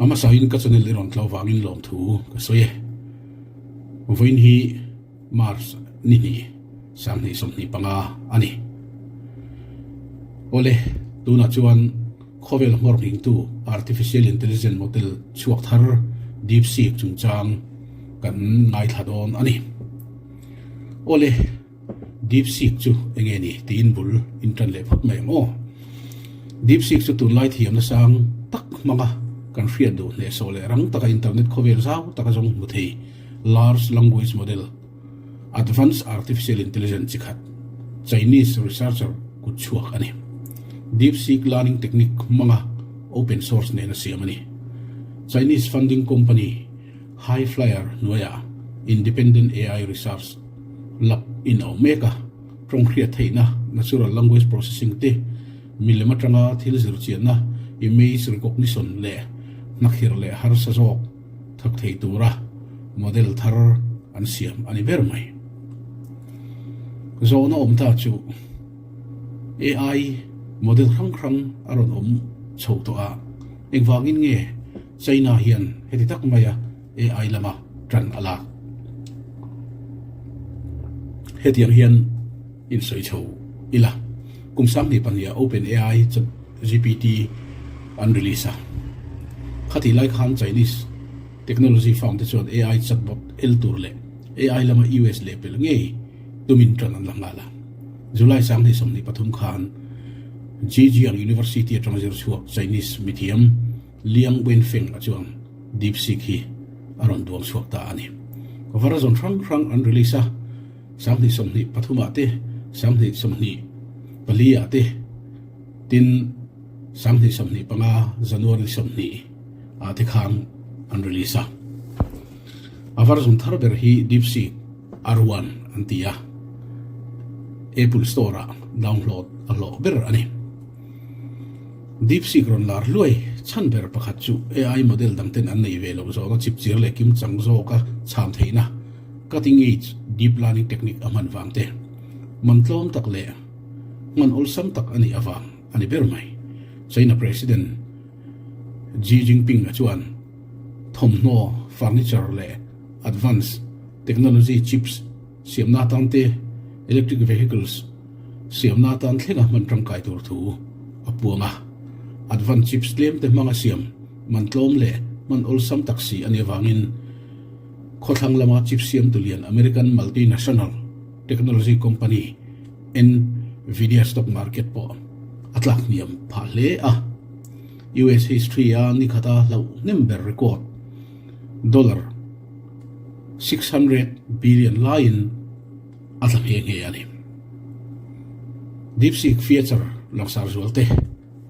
ama sahin ka channel iron tlaw wangin lom thu ka soye voin hi mars ni sam ni som ni panga ani ole tuna chuan khawvel morning tu artificial intelligence model chuak thar DeepSeek kimchang kan ngai thadon ani ole DeepSeek chu engeni tin bul intran le phat mai mo DeepSeek chu tunlai thiamna sang tak manga kan hriat do hnehsawh le rang taka internet khawvel zaw taka zawng mu thei large language model advanced artificial intelligence khat Chinese researcher kutchhuak ani DeepSeek learning technique manga open source ne na siam ani Chinese funding company high flyer noya independent AI research lab in omega trong hriat theihna natural language processing te milimetranga thil zirchhiakna image recognition le nakhir le har sa zawk thak thei tura model thar an siam ani ber mai zawna omta chu AI model khang aron chho to a engwangin nge China hian heti tak maya AI lama tran ala hetiang hian in soi chho ila kumsam ni pania open AI GPT an release khati lai khan Chinese technology foundation AI chatbot el turle AI lama US level nge tumin tran an langala July sang ni somni pathum khan Zhejiang University atang zirchhuak Chinese medium Liang Wenfeng-a chuan DeepSeek hi aron duang suak ta ani varazon rang an release samni somni pathuma te samni somni palia te tin samni somni panga January somni ate khang an release avarazon thar ber hi DeepSeek R1 antia Apple Store download alo ber ani DeepSeek ron lar hluai chhan ber pakhat chu AI model damten an neih ve lo zawng chipchiar le kimchang zawka chhan theihna cutting edge deep learning technique aman wangte mantlom tak le man olsam tak ani awang ani ber mai China president Xi Jinping a chuan thomno furniture le advanced technology chips siamna tante electric vehicles siamna tan thlenga man tangkai tur thu apuanga advanced chips claim te manga siam mantlom le man olsam taksi ani wangin khothang lama chip siam tulian American multinational technology company Nvidia stock market po atlak niam phale US history ni khata lo number record $600 billion line atlam he ani DeepSeek feature langsar zualte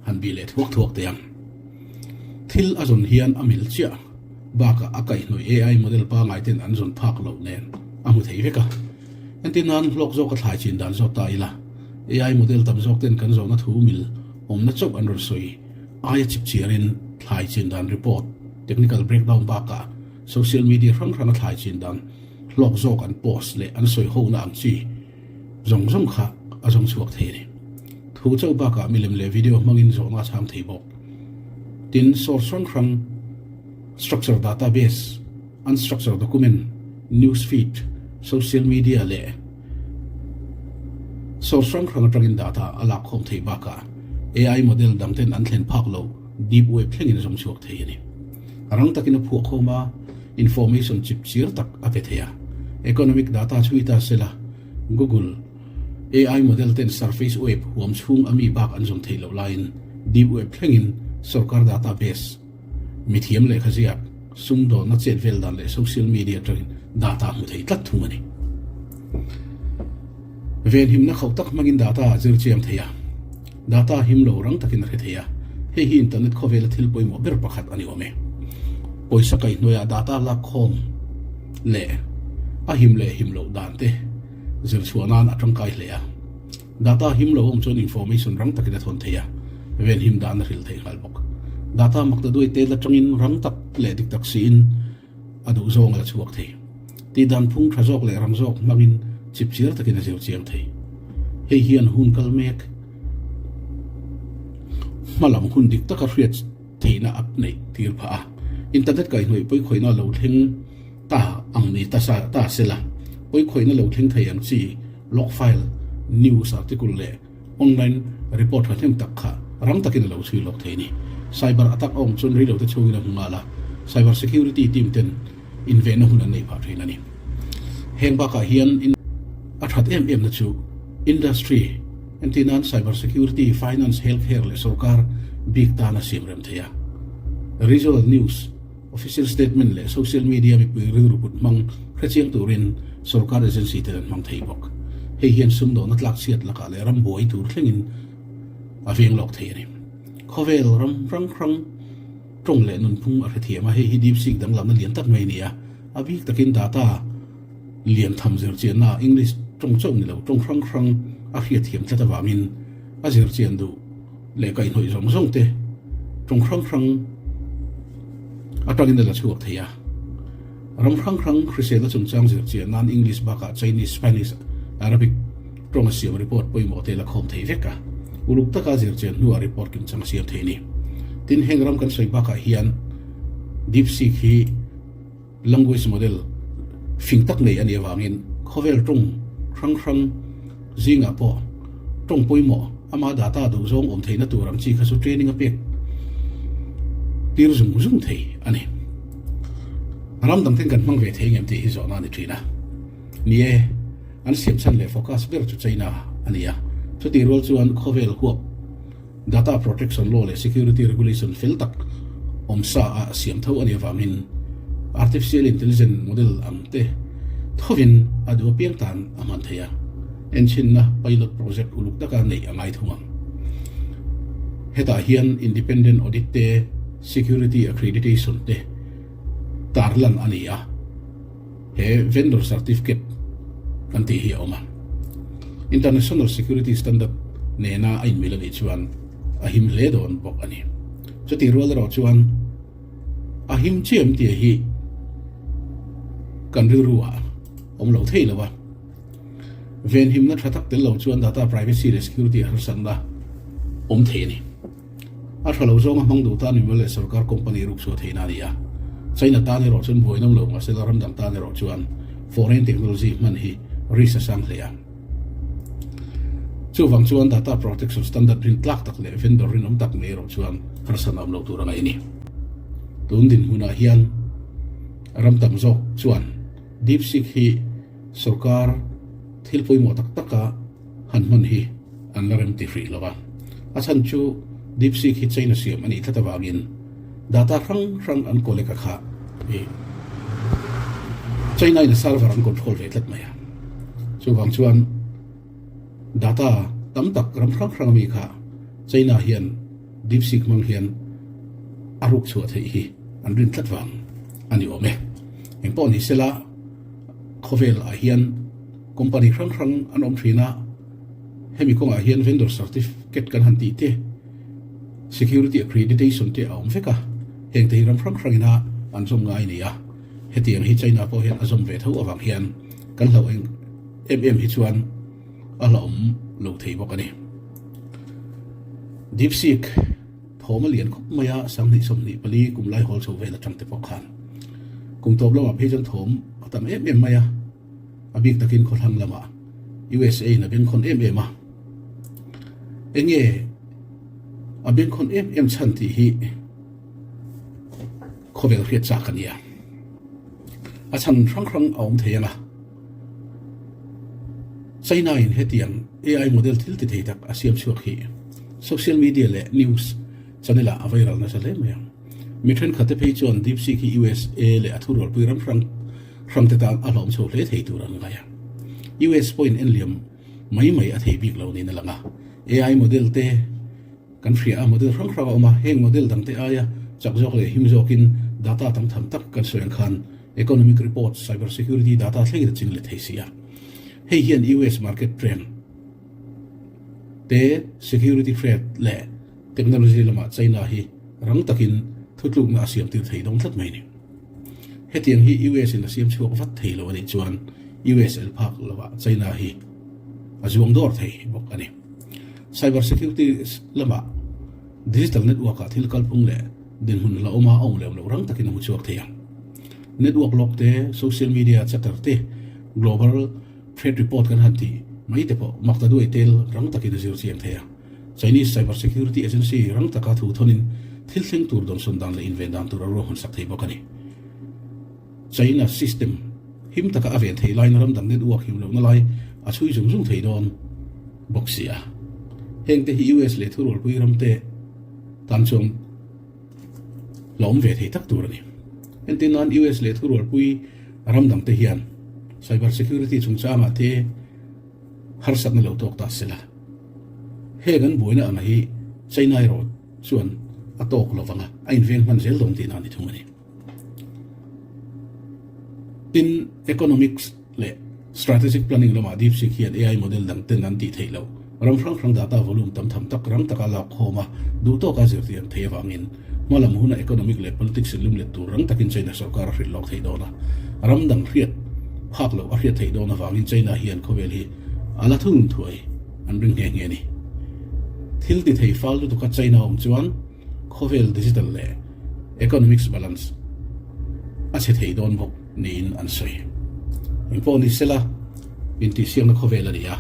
han bile thuak te yang thil azon hian amil chia baka akai noi AI model pa ngai ten anzon phak lo nen amu thei veka antinan lok zo ka thlai chin dan zo ta ila AI model tam zok ten kan zo na thu mil omna chok an ro soi aya chipchiar in thlai chin dan report technical breakdown baka social media rang thlai chin dan lok zo kan post le an soi ho na ang chi zong kha azong chuak thei ni thu chau baka milim le video mangin zawna cham thei bawk tin source rang structured database unstructured document newsfeed social media le source rang atangin data ala khom thei baka AI model damten an thlen phak lo deep web thlengin zong chuak thei ni arang takin phu khoma information chipchiar tak apetheya economic data chuita sela Google AI model ten surface web huam chung ami bak anjong thei lo line deep web thlengin sarkar database mithiam le khaziak sumdo na chet vel dan le social media train data mu thei tlat thumani ven himna khawtak mangin data zirchiam theya data himlo rang takin re theya he hi internet khawvel thil poimo ber pakhat ani ome poisa kai noya data la khom le a himlo dante zirchhuanan atangkai hlea data himlo om chon information rang takin thon theya ven him dan ril thei halbok data makta doi te la tangin rang tak le dik tak sin adu zawng la chuak thei ti dan phung thajok le ramjok mangin chipchiar takin a zirchiam thei he hian hun kalmek malam hun dik taka hriat theihna ap nei tir pha internet kai noi poi khoina lo thleng ta ang ni ta sa ta sela poi khoina lo thleng thei ang chi log file news article le online report hathem takha rang takin lo chui lok thei ni cyber attack ong chun ri lo te chungin ngala cyber security team ten invent hun an nei pha thain ani heng ba ka hian in athat na chu industry antinan cyber security finance healthcare le sarkar big ta na sim rem theya regional news official statement le social media mi pui ri ruput mang khrechiang turin sarkar agency ten mang thei bawk hei hian sum do na tlak siat laka le ram boi tur thlengin aveng lok thei ani khawvel ram rang rang trong le nun phung a thiama hei hi DeepSeek dang lam na lian tak mai nia abik takin data lian tham zer chen na english trong chong ni lo trong rang rang a hriat thiam tlata wamin a zer chen du le kai noi zong zong te trong rang rang atangin la chuak theya ram rang rang khrisela chungchang zer chen nan english baka chinese spanish arabic trong siam report poi mo te la khom thei veka uluk taka zer chen nu report kimchang siam thei ni tin hengram kan soi baka hian DeepSeek hi language model fing tak nei ani awangin khawvel tung rang rang zinga po tong poimo ama data du zawng om theihna turam chi khasu training a pek tir zum zum thei ani ram dang ten kan mang ve thei ngem ti hi zawna ni thina nie an siam chan le focus ber chu chaina ania chu ti rol chuan khawvel huap data protection law le security regulation fel tak om sa a siam tho ani awangin artificial intelligence model amte thovin adu piang tan aman theya enchin na pilot project uluk taka neih angai thumang heta hian independent audit te security accreditation te tarlan ania he vendor certificate kan ti hi oma international security standard nena ain milani chuan ahim le don bok ani chuti rol ro chuan ahim chem ti hi kan ruwa om lo thei lawa ven him na thatak tel lo chuan data privacy and security har san da om thei ni a thalo zawng mang du ta ni male sarkar company ruk so theihna ria china ta ni ro chun boinam lo ma selaram dang ta ni ro chuan foreign technology man hi research sang leya chu wang chuan data protection standard rin tlak tak le vendor rin om tak nei ro chuan har san am lo tur ngai ni tun din huna hian ram tam zawk chuan DeepSeek hi sarkar thilpui mo tak taka hanman hi an larem ti free lawa achan chu DeepSeek hi china siam ani thata wagin data rang an koleka kha e china in server an control ve tlat maya chu wang chuan data tam tak rang mi kha china hian DeepSeek mang hian aruk chu thei hi an rin tlat wang ani ome engpo ni sela khawvel a hian company rang an om thina hemi kong a hian vendor certificate kan han ti te security accreditation te a om veka heng te ram rang ina an som ngai ni a hetiang hi china po hian azom ve tho awang hian kan lo eng hi chuan ala om lo thei bok ani DeepSeek thoma lian khop maya sang ni som ni pali kumlai hol so vela tang te pakhat kum top lo ma phejan thom atam maya abik takin khol hang lama USA na ben khon ma enge abin khon chan ti hi khawvel hriat cha kania a chan rang aum theyanga china in hetiang AI model thil ti thei tak asiam chuak hi social media le news chanela viral na sale maya mithen khate phei chon DeepSeek hi USA le athurol puiram rang te ta alom so le thei turan ngaya US point enliam mai a thei bik lo ni na langa AI model te kan fria model rang ma heng model dang te aya chakjok le himjokin data tam tham tak kan soeng khan economic report cyber security data thleng de ching le theisia hei hian US market trend te security threat le technology lama china hi rang takin thutluk na siam tir thei dong thlat mai ni hetiang hi US in siam chuak vat thei lo ani chuan US el phak lawa china hi azuang dor thei bok ani cyber security lama digital network a thil kalpung le din hun la oma ong lem lo rang takin mu chuak thei network lock te social media chatter te global trade report kan hanti mai te po makta du etel rang takin zir chiam thei Chinese cyber security agency rang taka thu thonin thil thleng tur don son dan le invent dan tur ro hun sak thei bokani China system him taka aven thei line ram dang network him lo na lai a chui zum zum thei don boxia heng te hi US le thurol pui ram te tan chom lom ve thei tak tur ni entin nan US le thurol pui ram dang te hian cyber security chung chama te har sat na lo tok ta sela he gan boina ana hi China ro chuan atok lovanga a invent man zel dong ti na ni thumani tin economics le strategic planning lama DeepSeek hian AI model dang ten an ti thei lo ram frang data volume tam tham tak rang taka la khoma du to ka zir tian thei wangin malam huna economic le politics lim le tur rang takin China sarkar ri lok thei dona ram dang hriat phak lo a hriat thei dona wangin China hian khawvel hi ala thun thuai an ring nge ni thil ti thei fal tu ka China om chuan khawvel digital le economics balance a che thei don bok nin an soi imponi sela inti siam na khawvel ania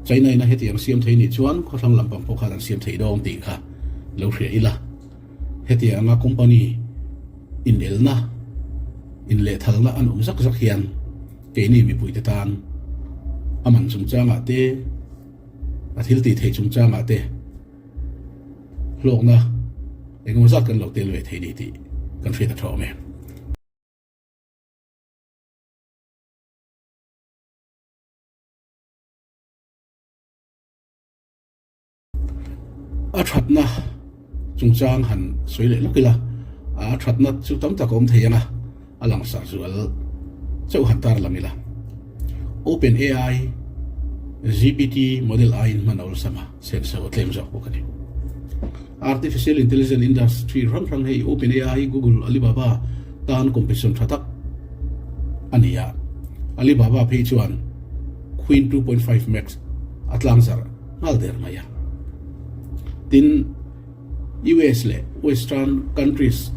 China na heti ang siam thei ni chuan khothang lampang pakhat an siam thei dong ti kha lo hria ila heti anga company in elna in le thalna an zak hian ke ni mi pui te tan aman chung changa te a thil ti thei chung changa te hlokna engom zak kan lo tel ve thei ni ti kan hria ta thaw me a thatna chungchang han soile lokila a thatna chu tam takom theianga alang sa zual chau han tar lamila open AI GPT model I in manol sama sen sa otlem zo pokani artificial intelligence industry rang hei open AI Google Alibaba tan competition thatak ania Alibaba page 1 Queen 2.5 max atlang zar ngalder maya tin US le western countries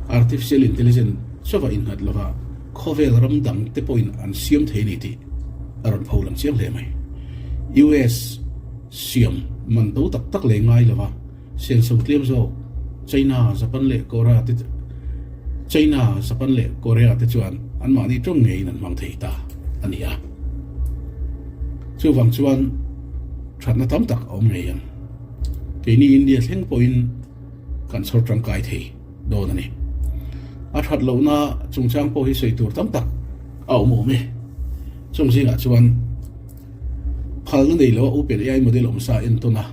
artificial intelligence sova in hat lova khawvel ram dang te point an siam thei ni ti aron pholam chiam le mai US siam man to tak le ngai lova sen so tlem zo China Japan le Korea te chuan an ma ni tong ngei nan mang thei ta ania chu wang chuan thatna tam tak om ngei an Kini India thleng point kan sor tang kai thei do na ni a that lo na chungchang po hi sei tur tam tak au mo me chung singa chuan phal na nei lo open AI model om sa en to na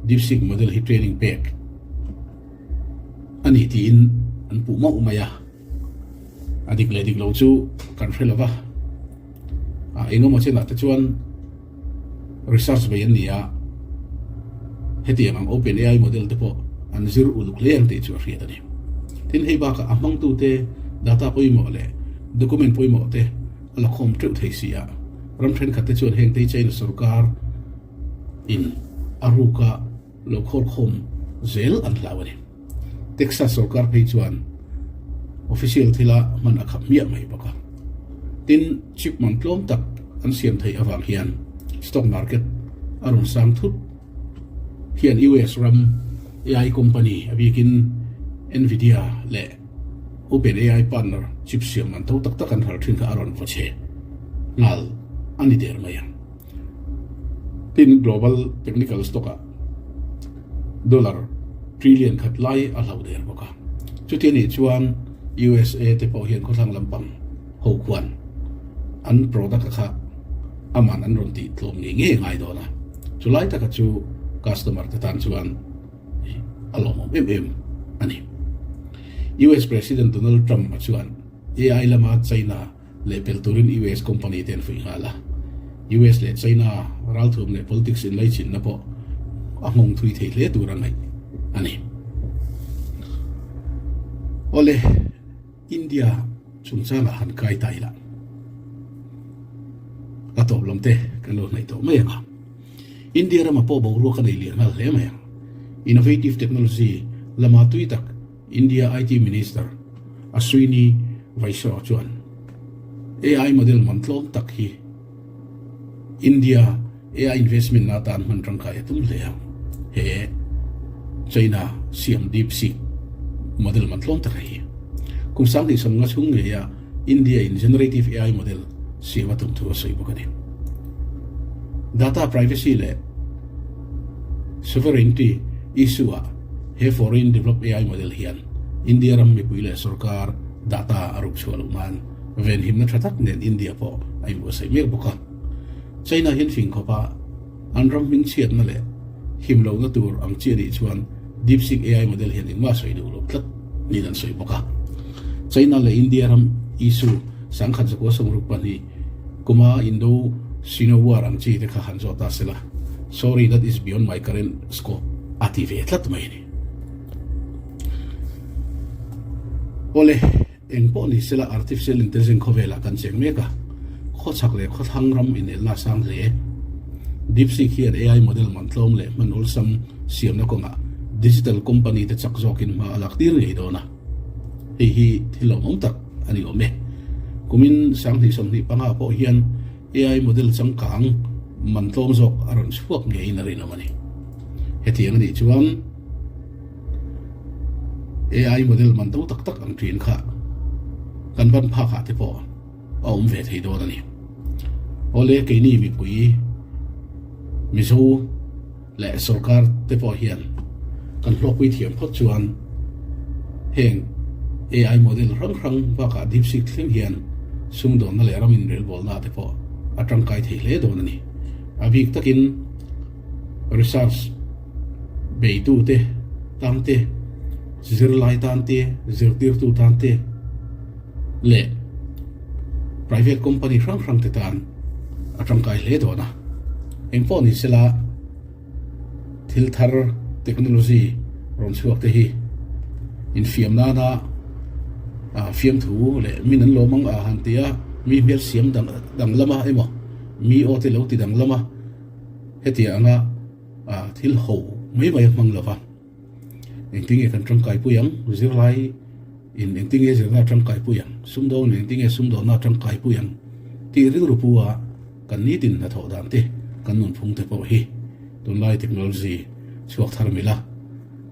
DeepSeek model hi training pack ani ti in an pu ma umaya adik lo chu kan frelova a engom chena ta chuan research ba yan nia heti ang open AI model te po an zir uluk leang te chu hriat ani tin hei ba ka amang tu te data poimo le document poimo te ala khom tru thei sia ram thlen khat te chuan heng te China sarkar in aruka lo khor khom zel an hlawani Texas sarkar phei chuan official thila man akhap mia mai baka tin chip man tlom tak an siam thei awang hian stock market arun sam thut hian US ram AI company abikin Nvidia le open AI partner chipchiar man to tak tak an har thin ka aron ko che ngal ani der maya tin global technical stock dollar trillion khat lai a hlau der boka chuti ni chuan USA te po hian ko thang lampang ho kwan an product kha aman an ron ti tlom nge ngai do na chulai ta ka chu customer te tan chuan alom ani US President Donald Trump chuan AI lama China le pelturin US company ten fi hala US le China ral thum le politics in lai chin na po ahong thui thei le turangai ani ole India chungchanga han kai taila atop lomte kalo nai to maya India rama po bo ro ka nei lian hal le maya innovative technology lama tui tak India IT Minister Aswini Vaishnaw chuan AI model mantlom tak hi India AI investment na tan man tangkai tum le he China siam DeepSeek model mantlom tak hi kum sang ni som nga chung nge ya India in generative AI model siam atum thu soi bokani data privacy le sovereignty issue he foreign developed AI model hian India ram mi puile sarkar data arup chhualuman ven himna thatak nen India po ai mo sei mek boka China hian fing khopa anram min chiat na le himlo na tur ang chiari chuan DeepSeek AI model hian in ma soi du lo tlat ni nan soi boka China le India ram issue sangkhat ko samrup pani kuma Indo Sino war ang chi te kha hanzo ta sela sorry that is beyond my current scope ati ve tlat mai ni ole engpo ni sela artificial intelligence khawvel kan cheng meka kutchhuak le khatang ram in la sang le DeepSeek here AI model mantlom le manol sam siam na ko nga digital company te chak zokin ma alak tir ngei do na hi thilom om tak ani ome kumin sang ni som ni panga po hian AI model changkang mantlom zawk aron chuak ngei na rin amani hetiang ni chuan AI model man to tak tak ang trin kha kan ban pakhat te po om ve thei do ani ole ke ni mi pui mi zo le sarkar te po hian kan hlok wi thiam phot chuan heng AI model rang pakhat DeepSeek thleng hian sumdon na le ramin rel bol na te po atang kai thei le do ani abik takin research beitu te tamte zirlai tante zirtir tu tante le private company rang te tan atang kai le do na engpo ni sela thil thar technology ron chuak te hi in thiamna na fiam thu le min an lomang a hantia mi mer siam dang lama emo mi o te lo ti dang lama hetia anga thil ho mai mai mang lova engting e kan tangkai puyang zirlai in engting e zirna tangkai puyang sumdo engting e sumdo na tangkai puyang ti ring rupua kan ni tin na tho dan te kan nun phung te po hi tunlai technology chuak thar mila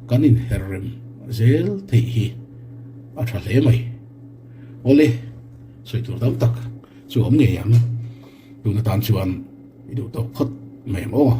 kan in herrem zel thei hi atha le mai ole soi tur dam tak chu om nge yang tu na tan chuan idu to khat mai mo